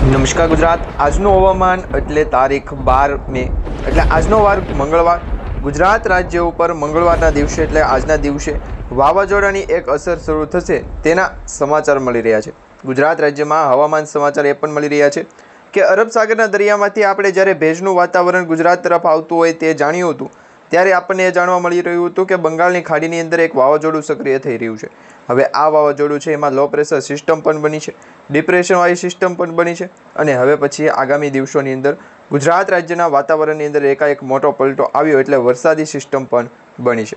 નમસ્કાર ગુજરાત. આજનું હવામાન એટલે તારીખ 12 મે એટલે આજનો વાર મંગળવાર. ગુજરાત રાજ્ય ઉપર મંગળવારના દિવસે એટલે આજના દિવસે વાવાઝોડાની એક અસર શરૂ થશે તેના સમાચાર મળી રહ્યા છે. ગુજરાત રાજ્યમાં હવામાન સમાચાર એ પણ મળી રહ્યા છે કે અરબ સાગરના દરિયામાંથી આપણે જ્યારે ભેજનું વાતાવરણ ગુજરાત તરફ આવતું હોય તે જાણ્યું હતું ત્યારે આપણને એ જાણવા મળી રહ્યું હતું કે બંગાળની ખાડીની અંદર એક વાવાઝોડું સક્રિય થઈ રહ્યું છે. હવે આ વાવાઝોડું છે એમાં લો પ્રેશર સિસ્ટમ પણ બની છે, ડિપ્રેશનવાળી સિસ્ટમ પણ બની છે અને હવે પછી આગામી દિવસોની અંદર ગુજરાત રાજ્યના વાતાવરણની અંદર એકાએક મોટો પલટો આવ્યો એટલે વરસાદી સિસ્ટમ પણ બની છે.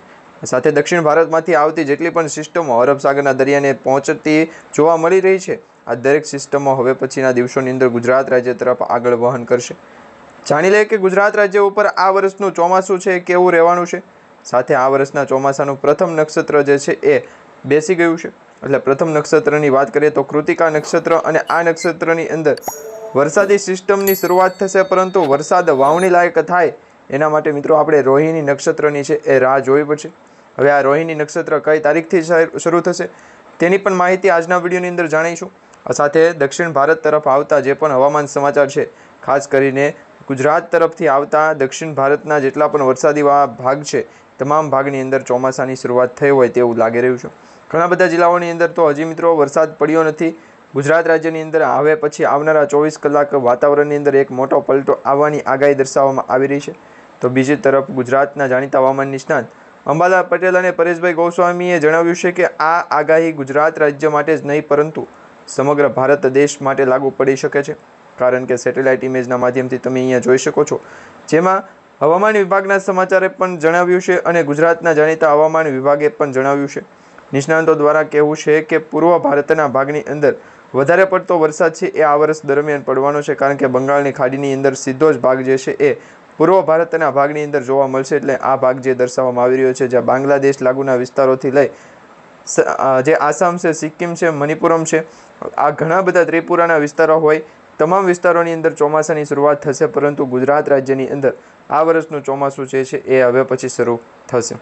સાથે દક્ષિણ ભારતમાંથી આવતી જેટલી પણ સિસ્ટમો અરબ સાગરના દરિયાને પહોંચતી જોવા મળી રહી છે, આ દરેક સિસ્ટમો હવે પછીના દિવસોની અંદર ગુજરાત રાજ્ય તરફ આગળ વહન કરશે. જાણી લઈએ કે ગુજરાત રાજ્ય ઉપર આ વર્ષનું ચોમાસું છે કેવું રહેવાનું છે. સાથે આ વર્ષના ચોમાસાનું પ્રથમ નક્ષત્ર જે છે એ બેસી ગયું છે. એટલે પ્રથમ નક્ષત્રની વાત કરીએ તો કૃતિકા નક્ષત્ર, અને આ નક્ષત્રની અંદર વરસાદી સિસ્ટમની શરૂઆત થશે, પરંતુ વરસાદ વાવણી લાયક થાય એના માટે મિત્રો આપણે રોહિણી નક્ષત્રની છે એ રાહ જોવી પડશે. હવે આ રોહિણી નક્ષત્ર કઈ તારીખથી શરૂ થશે તેની પણ માહિતી આજના વિડીયોની અંદર જાણીશું. સાથે દક્ષિણ ભારત તરફ આવતા જે પણ હવામાન સમાચાર છે, ખાસ કરીને ગુજરાત તરફથી આવતા દક્ષિણ ભારતના જેટલા પણ વરસાદી ભાગ છે તમામ ભાગની અંદર ચોમાસાની શરૂઆત થઈ હોય તેવું લાગી રહ્યું છે. ઘણા બધા જિલ્લાઓની અંદર તો હજી મિત્રો વરસાદ પડ્યો નથી. ગુજરાત રાજ્યની અંદર હવે પછી આવનારા 24 કલાક વાતાવરણની અંદર એક મોટો પલટો આવવાની આગાહી દર્શાવવામાં આવી રહી છે. તો બીજી તરફ ગુજરાતના જાણીતા હવામાન નિષ્ણાત અંબાલાલ પટેલ અને પરેશભાઈ ગોસ્વામીએ જણાવ્યું છે કે આ આગાહી ગુજરાત રાજ્ય માટે જ નહીં પરંતુ સમગ્ર ભારત દેશ માટે લાગુ પડી શકે છે. કારણ કે સેટેલાઇટ ઇમેજના માધ્યમથી તમે અહીંયા જોઈ શકો છો, જેમાં હવામાન વિભાગના સમાચારે પણ જણાવ્યું છે અને ગુજરાતના જાણીતા હવામાન વિભાગે પણ જણાવ્યું છે. નિષ્ણાતો દ્વારા કહેવું છે કે પૂર્વ ભારતના ભાગની અંદર વધારે પડતો વરસાદ છે એ આ વર્ષ દરમિયાન પડવાનો છે, કારણ કે બંગાળની ખાડીની અંદર સીધો જ ભાગ જે છે એ પૂર્વ ભારતના ભાગની અંદર જોવા મળશે. એટલે આ ભાગ જે દર્શાવવામાં આવી રહ્યો છે, જ્યાં બાંગ્લાદેશ લાગુના વિસ્તારોથી લઈ જે આસામ છે, સિક્કિમ છે, મણિપુરમ છે, આ ઘણા બધા ત્રિપુરાના વિસ્તારો હોય તમામ વિસ્તારોની અંદર ચોમાસાની શરૂઆત થશે, પરંતુ ગુજરાત રાજ્યની અંદર આ વર્ષનું ચોમાસું જે છે એ હવે પછી શરૂ થશે.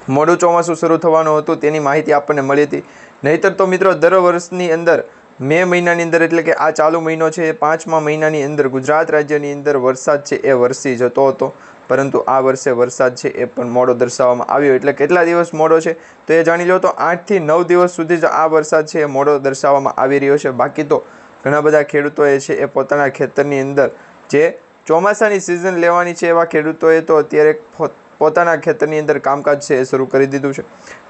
મોડું ચોમાસું શરૂ થવાનું હતું તેની માહિતી આપણને મળી હતી. નહીંતર તો મિત્રો દર વર્ષની અંદર મે મહિનાની અંદર એટલે કે આ ચાલુ મહિનો છે એ 5મા મહિનાની અંદર ગુજરાત રાજ્યની અંદર વરસાદ છે એ વરસી જતો હતો, પરંતુ આ વર્ષે વરસાદ છે એ પણ મોડો દર્શાવવામાં આવ્યો. એટલે કેટલા દિવસ મોડો છે તો એ જાણી લો તો 8 થી 9 દિવસ સુધી જ આ વરસાદ છે એ મોડો દર્શાવવામાં આવી રહ્યો છે. બાકી તો ઘણા બધા ખેડૂતોએ છે એ પોતાના ખેતરની અંદર જે ચોમાસાની સિઝન લેવાની છે એવા ખેડૂતોએ તો અત્યારે પોતાના ખેતરની અંદર કામકાજ છે એ શરૂ કરી દીધું છે.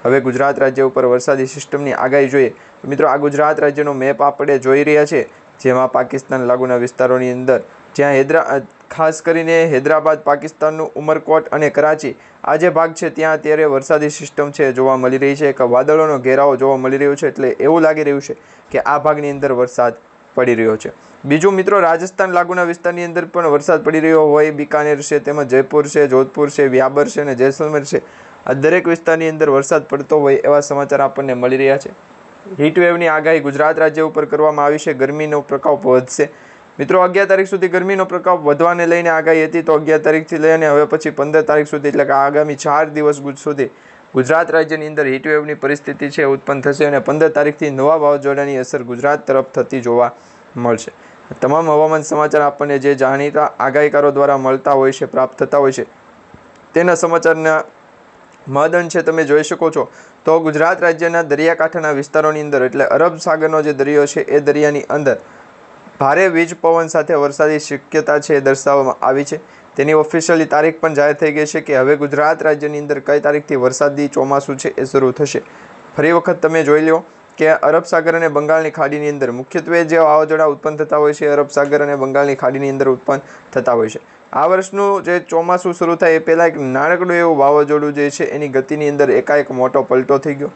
હવે ગુજરાત રાજ્ય ઉપર વરસાદી સિસ્ટમની આગાહી જોઈએ તો મિત્રો આ ગુજરાત રાજ્યનો મેપ આપણે જોઈ રહ્યા છે, જેમાં પાકિસ્તાન લાગુના વિસ્તારોની અંદર જ્યાં ખાસ કરીને હૈદરાબાદ પાકિસ્તાનનું ઉમરકોટ અને કરાચી આ જે ભાગ છે ત્યાં અત્યારે વરસાદી સિસ્ટમ છે જોવા મળી રહી છે. એક વાદળોનો ઘેરાવો જોવા મળી રહ્યો છે, એટલે એવું લાગી રહ્યું છે કે આ ભાગની અંદર વરસાદ પડી રહ્યો છે. બીજું મિત્રો રાજસ્થાન લાગુના વિસ્તારની અંદર પણ વરસાદ પડી રહ્યો હોય, બિકાનેર છે, તેમજ જયપુર છે, જોધપુર છે, વ્યાબર છે અને જેસલમેર છે, આ દરેક વિસ્તારની અંદર વરસાદ પડતો હોય એવા સમાચાર આપણને મળી રહ્યા છે. હીટવેવની આગાહી ગુજરાત રાજ્ય ઉપર કરવામાં આવી છે. ગરમીનો પ્રકોપ વધશે મિત્રો. 11 તારીખ સુધી ગરમીનો પ્રકોપ વધવાને લઈને આગાહી હતી, તો 11 તારીખથી લઈને હવે પછી 15 તારીખ સુધી એટલે કે આગામી 4 દિવસ સુધી ગુજરાત રાજ્યની અંદર હીટવેવની પરિસ્થિતિ છે ઉત્પન્ન થશે અને 15 તારીખથી નવા વાવાઝોડાની અસર ગુજરાત તરફ થતી જોવા મળશે. તમામ હવામાન સમાચાર આપણને જે જાણીતા આગાહીકારો દ્વારા મળતા હોય છે, પ્રાપ્ત થતા હોય છે, તેના સમાચારના મહદઅંશે તમે જોઈ શકો છો. તો ગુજરાત રાજ્યના દરિયાકાંઠાના વિસ્તારોની અંદર એટલે અરબ સાગરનો જે દરિયો છે એ દરિયાની અંદર ભારે વીજ પવન સાથે વરસાદી શક્યતા છે એ દર્શાવવામાં આવી છે. તેની ઓફિશિયલી તારીખ પણ જાહેર થઈ ગઈ છે કે હવે ગુજરાત રાજ્યની અંદર કઈ તારીખથી વરસાદી ચોમાસું છે એ શરૂ થશે. ફરી વખત તમે જોઈ લો કે અરબ સાગર અને બંગાળની ખાડીની અંદર મુખ્યત્વે જે વાવાઝોડા ઉત્પન્ન થતા હોય છે અરબ સાગર અને બંગાળની ખાડીની અંદર ઉત્પન્ન થતા હોય છે. આ વર્ષનું જે ચોમાસું શરૂ થાય એ પહેલાં એક નાનકડું એવું વાવાઝોડું જે છે એની ગતિની અંદર એકાએક મોટો પલટો થઈ ગયો.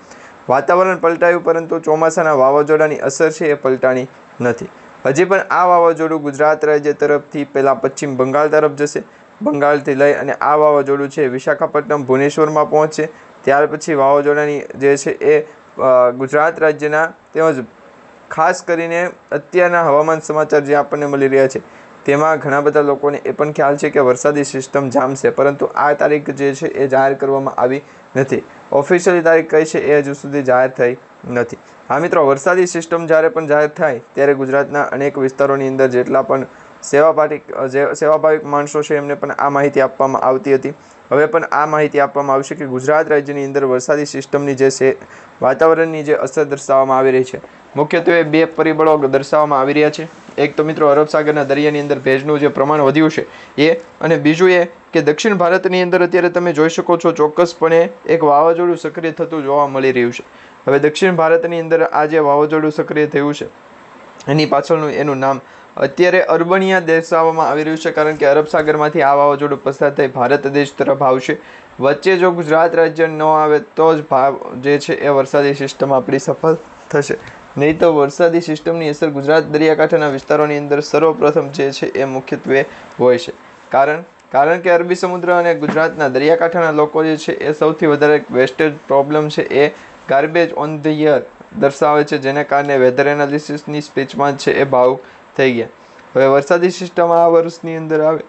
વાતાવરણ પલટાયું, પરંતુ ચોમાસાના વાવાઝોડાની અસર છે એ પલટાણી નથી. હજી પણ આ વાવાઝોડું ગુજરાત રાજ્ય તરફથી પહેલાં પશ્ચિમ બંગાળ તરફ જશે. બંગાળથી લઈ અને આ વાવાઝોડું છે વિશાખાપટ્ટનમ ભુવનેશ્વરમાં પહોંચશે. ત્યાર પછી વાવાઝોડાની જે છે એ ગુજરાત રાજ્યના તેમજ ખાસ કરીને અત્યારના હવામાન સમાચાર જે આપણને મળી રહ્યા છે તેમાં ઘણા બધા લોકોને એ પણ ખ્યાલ છે કે વરસાદી સિસ્ટમ જામશે, પરંતુ આ તારીખ જે છે એ જાહેર કરવામાં આવી નથી. ઓફિશિયલી તારીખ કઈ છે એ હજુ સુધી જાહેર થઈ નથી। હા મિત્રો, વરસાદી સિસ્ટમ જ્યારે પણ જાહેર થાય ત્યારે ગુજરાતના અનેક વિસ્તારોની અંદર જેટલા પણ સેવાભાવિક માણસો છે એમને પણ આ માહિતી આપવામાં આવતી હતી। હવે પણ આ માહિતી આપવામાં આવશે કે ગુજરાત રાજ્યની અંદર વરસાદી સિસ્ટમની જે વાતાવરણની જે અસર દર્શાવવામાં આવી રહી છે, મુખ્યત્વે 2 પરિબળો દર્શાવવામાં આવી રહ્યા છે। એક તો મિત્રો અરબ સાગરના દરિયાની અંદર ભેજનું જે પ્રમાણ વધ્યું છે એ, અને બીજું એ કે દક્ષિણ ભારતની અંદર અત્યારે તમે જોઈ શકો છો ચોક્કસપણે એક વાવાઝોડું સક્રિય થતું જોવા મળી રહ્યું છે। હવે દક્ષિણ ભારતની અંદર આ જે વાવાઝોડું સક્રિય થયું છે એની પાછળનું એનું નામ અત્યારે અર્બનિયા દર્શાવવામાં આવી રહ્યું છે, કારણ કે અરબ સાગરમાંથી આ વાવાઝોડું પસાર થઈ ભારત દેશ તરફ આવશે। વચ્ચે જો ગુજરાત રાજ્ય ન આવે તો જ જે છે એ વરસાદી સિસ્ટમ આપણી સફળ થશે, નહીં તો વરસાદી સિસ્ટમની અસર ગુજરાત દરિયાકાંઠાના વિસ્તારોની અંદર સર્વપ્રથમ જે છે એ મુખ્યત્વે હોય છે। કારણ કે અરબી સમુદ્ર અને ગુજરાતના દરિયાકાંઠાના લોકો જે છે એ સૌથી વધારે વેસ્ટેજ પ્રોબ્લેમ છે એ ગાર્બેજ ઓન ધ યર દર્શાવે છે, જેને કારણે વેધર એનાલિસિસની સ્પીચમાં છે એ ભાવુક થઈ ગયા। હવે વરસાદી સિસ્ટમ આ વર્ષની અંદર આવે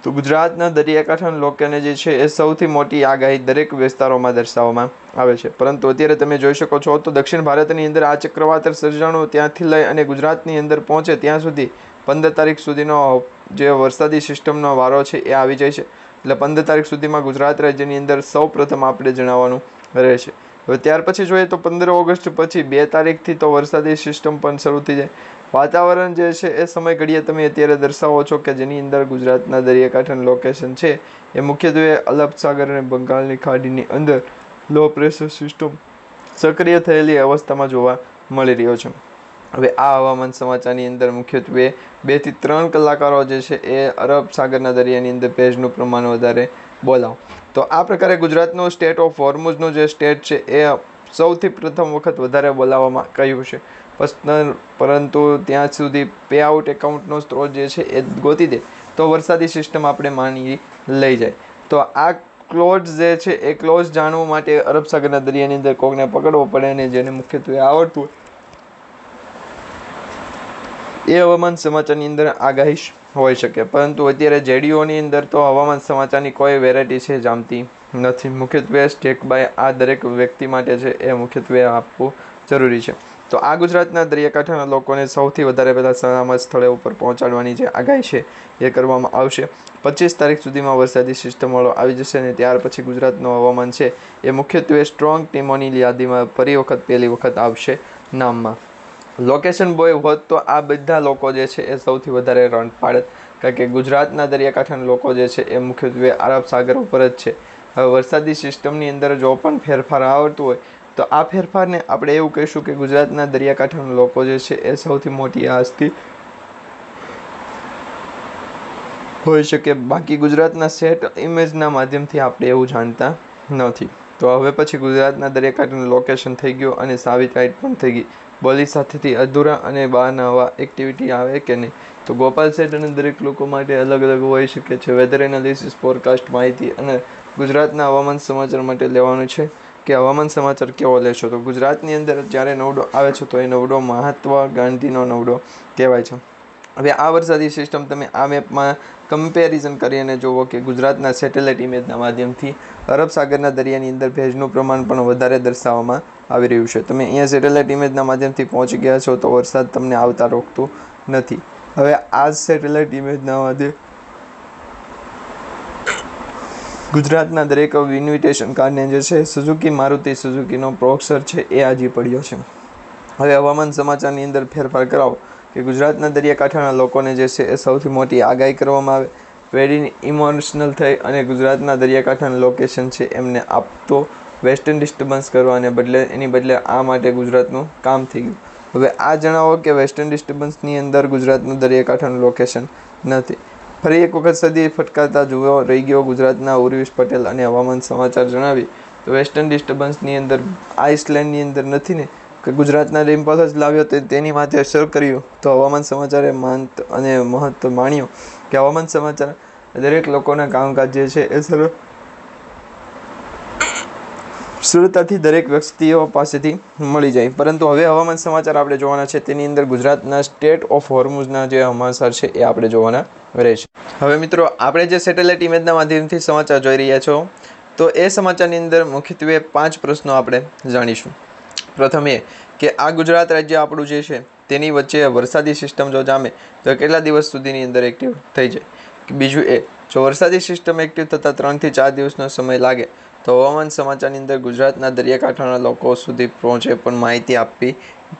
તો ગુજરાતના દરિયાકાંઠાના લોકોને જે છે એ સૌથી મોટી આગાહી દરેક વિસ્તારોમાં દર્શાવવામાં આવે છે। પરંતુ અત્યારે તમે જોઈ શકો છો તો દક્ષિણ ભારતની અંદર આ ચક્રવાત સર્જાણું ત્યાંથી લઈ અને ગુજરાતની અંદર પહોંચે ત્યાં સુધી 15 તારીખ સુધીનો જે વરસાદી સિસ્ટમનો વારો છે એ આવી જાય છે। એટલે 15 તારીખ સુધીમાં ગુજરાત રાજ્યની અંદર સૌ પ્રથમ આપણે જણાવવાનું રહેશે। હવે ત્યાર પછી જોઈએ તો 15 ઓગસ્ટ પછી 2 તારીખથી તો વરસાદી સિસ્ટમ પણ શરૂ થઈ જાય। વાતાવરણ જે છે એ સમય ઘડીએ તમે અત્યારે દર્શાવો છો કે જેની અંદર ગુજરાતના દરિયાકાંઠાનું લોકેશન છે એ મુખ્યત્વે અરબ સાગર અને બંગાળની ખાડીની અંદર લો પ્રેશર સિસ્ટમ સક્રિય થયેલી અવસ્થામાં જોવા મળી રહ્યો છે। હવે આ હવામાન સમાચારની અંદર મુખ્યત્વે 2 થી 3 કલાકારો જે છે એ અરબ સાગરના દરિયાની અંદર ભેજનું પ્રમાણ વધારે બોલાવો। તો આ પ્રકારે ગુજરાતનું સ્ટેટ ઓફ હોર્મુઝનું જે સ્ટેટ છે એ સૌથી પ્રથમ વખત વધારે બોલાવવામાં કહ્યું છે, પરંતુ ત્યાં સુધી પે આઉટ એકાઉન્ટનો સ્ત્રોત જે છે એ ગોતી દે તો વરસાદી સિસ્ટમ આપણે માની લઈ જાય। તો આ ક્લોઝ જે છે એ ક્લોઝ જાણવા માટે અરબ સાગરના દરિયાની અંદર કોકને પકડવો પડે અને જેને મુખ્યત્વે આવડતું એ હવામાન સમાચારની અંદર આગાહી હોઈ શકે। પરંતુ અત્યારે જેડીઓની અંદર તો હવામાન સમાચારની કોઈ વેરાયટી છે જામતી નથી। મુખ્યત્વે સ્ટેક બાય આ દરેક વ્યક્તિ માટે છે એ મુખ્યત્વે આપવું જરૂરી છે। તો આ ગુજરાતના દરિયાકાંઠાના લોકોને સૌથી વધારે પહેલાં સલામત સ્થળે ઉપર પહોંચાડવાની જે આગાહી છે એ કરવામાં આવશે। 25 તારીખ સુધીમાં વરસાદી સિસ્ટમવાળો આવી જશે અને ત્યાર પછી ગુજરાતનું હવામાન છે એ મુખ્યત્વે સ્ટ્રોંગ ટીમોની યાદીમાં પહેલી વખત આવશે નામમાં। લોકેશન બોય હોત તો આ બધા લોકો જે છે એ સૌથી વધારે રન પાડત, કારણ કે ગુજરાતના દરિયાકાંઠાના લોકો જે છે એ મુખ્યત્વે અરબ સાગર ઉપર જ છે। હવે વરસાદી સિસ્ટમની અંદર જો પણ ફેરફાર આવતું હોય તો આ ફેરફારને આપણે એવું કહીશું કે ગુજરાતના દરિયાકાંઠાના લોકો જે છે એ સૌથી મોટી આસ્તી હોઈ શકે। બાકી ગુજરાતના સેટ ઇમેજના માધ્યમથી આપણે એવું જાણતા નથી। તો હવે પછી ગુજરાતના દરિયાકાંઠાનું લોકેશન થઈ ગયું અને સાવિત રાઈટ પણ થઈ ગઈ। બોલી સાથેથી અધૂરા અને બહારના આવા એક્ટિવિટી આવે કે નહીં, તો ગોપાલ સેટ અને દરેક લોકો માટે અલગ અલગ હોઈ શકે છે। વેધર એનાલિસિસ, ફોરકાસ્ટ માહિતી અને ગુજરાતના હવામાન સમાચાર માટે લેવાનું છે કે હવામાન સમાચાર કેવો લેશો। તો ગુજરાતની અંદર જ્યારે નવડો આવે છે તો એ નવડો મહાત્મા ગાંધીનો નવડો કહેવાય છે। હવે આ વરસાદી સિસ્ટમ તમે આ મેપમાં કમ્પેરિઝન કરીને જુઓ કે ગુજરાતના સેટેલાઇટ ઇમેજના માધ્યમથી અરબ સાગરના દરિયાની અંદર ભેજનું પ્રમાણ પણ વધારે દર્શાવવામાં આવી રહ્યું છે। તમે અહીંયા સેટેલાઇટ ઇમેજના માધ્યમથી પહોંચી ગયા છો તો વરસાદ તમને આવતા રોકતું નથી। હવે આ જ સેટેલાઇટ ઇમેજના માધ્યમ ગુજરાતના દરેક ઇન્વિટેશન કાર્ડને જે છે સુઝુકી મારુતિ સુઝુકીનો પ્રોક્સર છે એ આજી પડ્યો છે। હવે હવામાન સમાચારની અંદર ફેરફાર કરાવો કે ગુજરાતના દરિયાકાંઠાના લોકોને જે છે એ સૌથી મોટી આગાહી કરવામાં આવે, વેરી ઇમોશનલ થઈ અને ગુજરાતના દરિયાકાંઠાના લોકેશન છે એમને આપતો વેસ્ટર્ન ડિસ્ટર્બન્સ કરવાને બદલે એની બદલે આ માટે ગુજરાતનું કામ થઈ ગયું। હવે આ જણાવો કે વેસ્ટર્ન ડિસ્ટર્બન્સની અંદર ગુજરાતનું દરિયાકાંઠાનું લોકેશન નથી। ફરી એક વખત સદી ફટકારતા જુઓ રહી ગયો ગુજરાતના ઉર્વિશ પટેલ અને હવામાન સમાચાર જણાવી તો વેસ્ટર્ન ડિસ્ટર્બન્સની અંદર આઇસલેન્ડની અંદર નથી ને કે ગુજરાતના રિમ્પલ જ લાવ્યો તેની માથે અસર કર્યું। તો હવામાન સમાચારે માનત અને મહત્વ માન્યો કે હવામાન સમાચાર દરેક લોકોના કામકાજ જે છે એ સરળતાથી દરેક વ્યક્તિઓ પાસેથી મળી જાય। પરંતુ હવે હવામાન સમાચાર આપણે જોવાના છે તેની અંદર ગુજરાતના સ્ટેટ ઓફ હોર્મુઝના જે સમાચાર છે એ આપણે જોવાના રહેશે। હવે મિત્રો આપણે જે સેટેલાઇટ ઇમેજના માધ્યમથી સમાચાર જોઈ રહ્યા છો તો એ સમાચારની અંદર મુખ્યત્વે 5 પ્રશ્નો આપણે જાણીશું। પ્રથમ એ કે આ ગુજરાત રાજ્ય આપણું જે છે તેની વચ્ચે વરસાદી સિસ્ટમ જો જામે તો કેટલા દિવસ સુધીની અંદર એક્ટિવ થઈ જાય. બીજું એ, જો વરસાદી સિસ્ટમ એક્ટિવ થતાં 3 થી 4 દિવસનો સમય લાગે તો હવામાન સમાચારની અંદર ગુજરાતના દરિયાકાંઠાના લોકો સુધી પહોંચે પણ માહિતી આપવી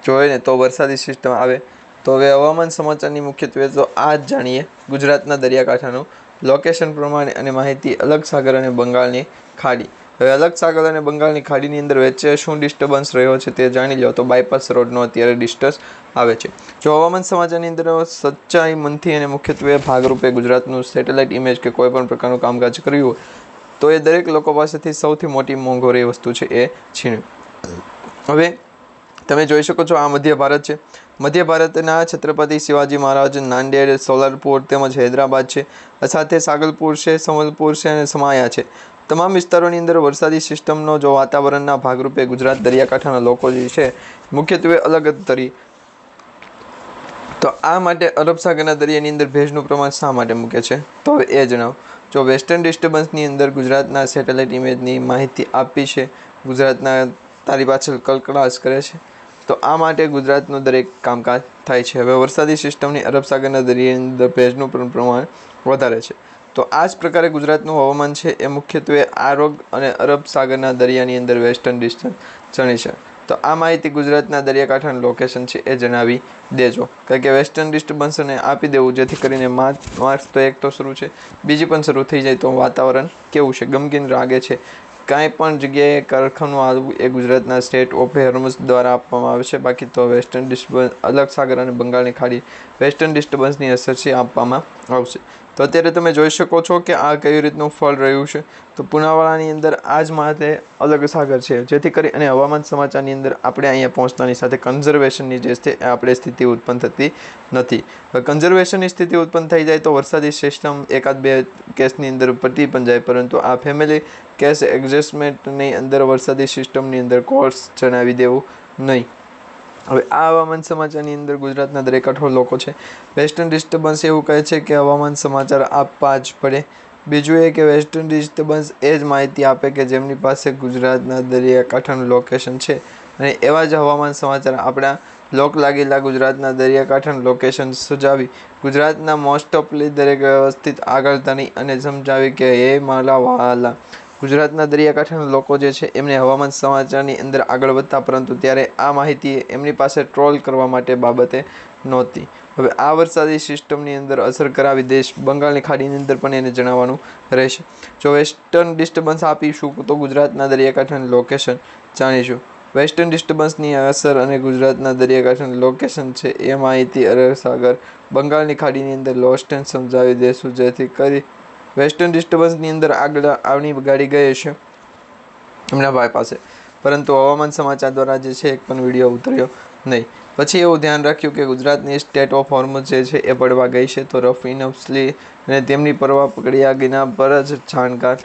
જોઈએ ને તો વરસાદી સિસ્ટમ આવે. તો હવે હવામાન સમાચારની મુખ્યત્વે તો આ જ જાણીએ ગુજરાતના દરિયાકાંઠાનું લોકેશન પ્રમાણે અને માહિતી. અલગ સાગર અને બંગાળની ખાડી. હવે અલગ સાગર અને બંગાળની ખાડીની અંદર વચ્ચે શું ડિસ્ટર્બન્સ રહ્યો છે તે જાણી લો. તો બાયપાસ રોડનો અત્યારે ડિસ્ટન્સ આવે છે. જો હવામાન સમાચારની અંદર સચ્ચાઈ મનથી અને મુખ્યત્વે ભાગરૂપે ગુજરાતનું સેટેલાઇટ ઇમેજ કે કોઈ પણ પ્રકારનું કામકાજ કર્યું હોય તો એ દરેક લોકો પાસેથી સૌથી મોટી મોંઘવારી વસ્તુ છે એ છીનવી. હવે તમે જોઈ શકો છો આ મધ્ય ભારત છે. મધ્ય ભારતના છત્રપતિ શિવાજી મહારાજ, નાંદેડ, સોલારપુર તેમજ હૈદરાબાદ છે. સાથે સાગલપુર છે, સંબલપુર છે અને સમાયા છે. તમામ વિસ્તારોની અંદર વરસાદી સિસ્ટમનો જો વાતાવરણના ભાગરૂપે ગુજરાત દરિયાકાંઠાના લોકો જે છે મુખ્યત્વે અલગ જ તરી. તો આ માટે અરબ સાગરના દરિયાની અંદર ભેજનું પ્રમાણ શા માટે મૂકે છે તો હવે એ જણાવો. જો વેસ્ટર્ન ડિસ્ટર્બન્સની અંદર ગુજરાતના સેટેલાઇટ ઇમેજની માહિતી આપી છે, ગુજરાતના તારી પાછળ કલકલાશ કરે છે તો આ માટે ગુજરાતનું દરેક કામકાજ થાય છે. હવે વરસાદી સિસ્ટમની અરબ સાગરના દરિયાની અંદર ભેજનું પ્રમાણ વધારે છે તો આ જ પ્રકારે ગુજરાતનું હવામાન છે એ મુખ્યત્વે આરોગ અને અરબ સાગરના દરિયાની અંદર વેસ્ટર્ન ડિસ્ટન્સ જણી છે. તો આ માહિતી ગુજરાતના દરિયાકાંઠાનું લોકેશન છે એ જણાવી દેજો. કારણ કે વેસ્ટર્ન ડિસ્ટર્બન્સને આપી દેવું જેથી કરીને માર્ચ તો એક તો શરૂ છે, બીજી પણ શરૂ થઈ જાય તો વાતાવરણ કેવું છે, ગમગીન લાગે છે. કાંઈ પણ જગ્યાએ કારખાનું આવવું એ ગુજરાતના સ્ટેટ ઓફ હોર્મુઝ દ્વારા આપવામાં આવે છે. બાકી તો વેસ્ટર્ન ડિસ્ટર્બન્સ, અલગ સાગર અને બંગાળની ખાડી વેસ્ટર્ન ડિસ્ટર્બન્સની અસર છે આપવામાં આવશે. તો અત્યારે તમે જોઈ શકો છો કે આ કેવી રીતનું ફળ રહ્યું છે. તો પૂનાવાળાની અંદર આ જ માટે અલગ સાગર છે જેથી કરી અને હવામાન સમાચારની અંદર આપણે અહીંયા પહોંચતાની સાથે કન્ઝર્વેશનની જે છે આપણે સ્થિતિ ઉત્પન્ન થતી નથી. કન્ઝર્વેશનની સ્થિતિ ઉત્પન્ન થઈ જાય તો વરસાદી સિસ્ટમ એકાદ બે કેસની અંદર પતી પણ જાય, પરંતુ આ ફેમિલી કેસ એડજસ્ટમેન્ટની અંદર વરસાદી સિસ્ટમની અંદર કોર્સ જણાવી દેવું નહીં. હવે આ હવામાન સમાચારની અંદર ગુજરાતના દરિયાકાંઠો લોકો છે. વેસ્ટર્ન ડિસ્ટર્બન્સ એવું કહે છે કે હવામાન સમાચાર આપવા જ પડે. બીજું એ કે વેસ્ટર્ન ડિસ્ટર્બન્સ એ જ માહિતી આપે કે જેમની પાસે ગુજરાતના દરિયાકાંઠાનું લોકેશન છે અને એવા જ હવામાન સમાચાર આપણા લોક લાગેલા ગુજરાતના દરિયાકાંઠાનું લોકેશન સુજાવી ગુજરાતના મોસ્ટ ઓફલી દરેક વ્યવસ્થિત આગળ ધણી અને સમજાવી કે એ મારા વહાલા ગુજરાતના દરિયાકાંઠાના લોકો જે છે એમને હવામાન સમાચારની અંદર આગળ વધતા, પરંતુ ત્યારે આ માહિતી એમની પાસે ટ્રોલ કરવા માટે બાબતે નહોતી. હવે આ વરસાદી સિસ્ટમની અંદર અસર કરાવી દેશ બંગાળની ખાડીની અંદર પણ એને જણાવવાનું રહેશે. જો વેસ્ટર્ન ડિસ્ટર્બન્સ આપીશું તો ગુજરાતના દરિયાકાંઠાનું લોકેશન જાણીશું. વેસ્ટર્ન ડિસ્ટર્બન્સની અસર અને ગુજરાતના દરિયાકાંઠાનું લોકેશન છે એ માહિતી અરબ સાગર બંગાળની ખાડીની અંદર લોસ્ટ એન્ડ સમજાવી દેશું જેથી કરી વેસ્ટર્ન ડિસ્ટર્બન્સની અંદર આગળ આવની ગાડી ગઈ છે એમના ભાઈ પાસે, પરંતુ હવામાન સમાચાર દ્વારા જે છે એક પણ વિડીયો ઉતર્યો નહીં. પછી એવું ધ્યાન રાખ્યું કે ગુજરાતની સ્ટેટ ઓફ હોર્મુઝ જે છે એ પડવા ગઈ છે તો રફ ઇનફલી અને તેમની પરવા પકડ્યા ગીના પર જ જાણકાર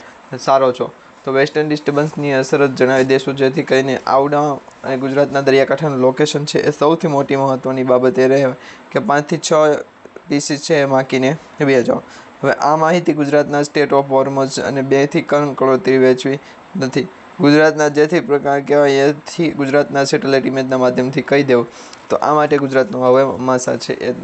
સારો છો. તો વેસ્ટર્ન ડિસ્ટર્બન્સની અસર જ જણાવી દઈશું જેથી કરીને આવડા અને ગુજરાતના દરિયાકાંઠાનું લોકેશન છે એ સૌથી મોટી મહત્ત્વની બાબત એ રહે કે 5 થી 6 પીસીસ છે એ માકીને બે જાઓ. હવે આ માહિતી ગુજરાતના સ્ટેટ ઓફ હોર્મુઝ અને 2 થી 3 કરોડથી વેચવી નથી. ગુજરાતના જેથી પ્રકાર કહેવાય એથી ગુજરાતના સેટેલાઇટ ઇમેજના માધ્યમથી કહી દેવું. તો આ માટે ગુજરાતનું હવામાન છે એ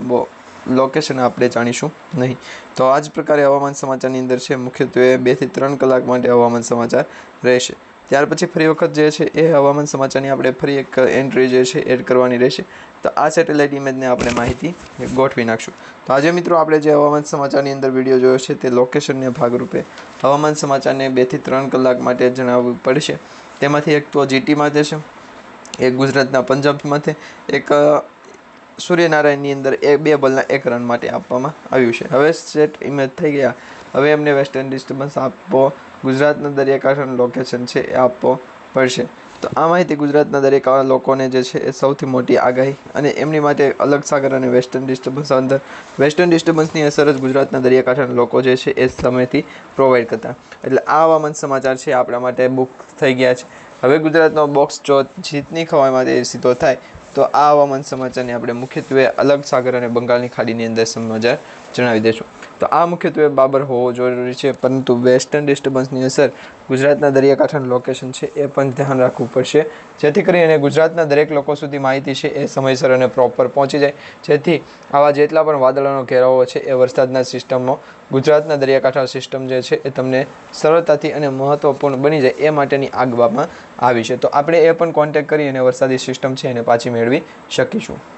લોકેશન આપણે જાણીશું નહીં. તો આ જ પ્રકારે હવામાન સમાચારની અંદર છે મુખ્યત્વે 2 થી 3 કલાક માટે હવામાન સમાચાર રહેશે. ત્યાર પછી ફરી વખત જે છે એ હવામાન સમાચારની આપણે ફરી એક એન્ટ્રી જે છે એડ કરવાની રહેશે. તો આ સેટેલાઇટ ઇમેજને આપણે માહિતી ગોઠવી નાખશું. તો આજે મિત્રો આપણે જે હવામાન સમાચારની અંદર વિડીયો જોયો છે તે લોકેશનને ભાગરૂપે હવામાન સમાચારને 2 થી 3 કલાક માટે જણાવવું પડશે. તેમાંથી એક તો જીટી માટે છે, એક ગુજરાતના પંજાબમાંથી, એક સૂર્યનારાયણની અંદર 2 બોલના 1 રન માટે આપવામાં આવ્યું છે. હવે સેટ ઇમેજ થઈ ગયા. હવે એમને વેસ્ટર્ન ડિસ્ટર્બન્સ આપવો, ગુજરાતના દરિયાકાંઠાનું લોકેશન છે એ આપવો પડશે. તો આ માહિતી ગુજરાતના દરેક લોકોને જે છે એ સૌથી મોટી આગાહી અને એમની માટે અલગ સાગર અને વેસ્ટર્ન ડિસ્ટર્બન્સ અંદર વેસ્ટર્ન ડિસ્ટર્બન્સની અસર જ ગુજરાતના દરિયાકાંઠાના લોકો જે છે એ સમયથી પ્રોવાઈડ કરતા. એટલે આ હવામાન સમાચાર છે આપણા માટે બુક થઈ ગયા છે. હવે ગુજરાતનો બોક્સ જો જીતની ખવાય માટે સીધો થાય તો આ હવામાન સમાચારની આપણે મુખ્યત્વે અલગ સાગર અને બંગાળની ખાડીની અંદર સમાચાર જણાવી દઈશું. તો આ મુખ્યત્વે બાબર હોવો જરૂરી છે, પરંતુ વેસ્ટર્ન ડિસ્ટર્બન્સની અસર ગુજરાતના દરિયાકાંઠાનું લોકેશન છે એ પણ ધ્યાન રાખવું પડશે, જેથી કરીને ગુજરાતના દરેક લોકો સુધી માહિતી છે એ સમયસર અને પ્રોપર પહોંચી જાય, જેથી આવા જેટલા પણ વાદળોનો ઘેરાવો છે એ વરસાદના સિસ્ટમનો ગુજરાતના દરિયાકાંઠા સિસ્ટમ જે છે એ તમને સરળતાથી અને મહત્ત્વપૂર્ણ બની જાય એ માટેની આગવામાં આવી છે. તો આપણે એ પણ કોન્ટેક્ટ કરી અને વરસાદી સિસ્ટમ છે એને પાછી મેળવી શકીશું.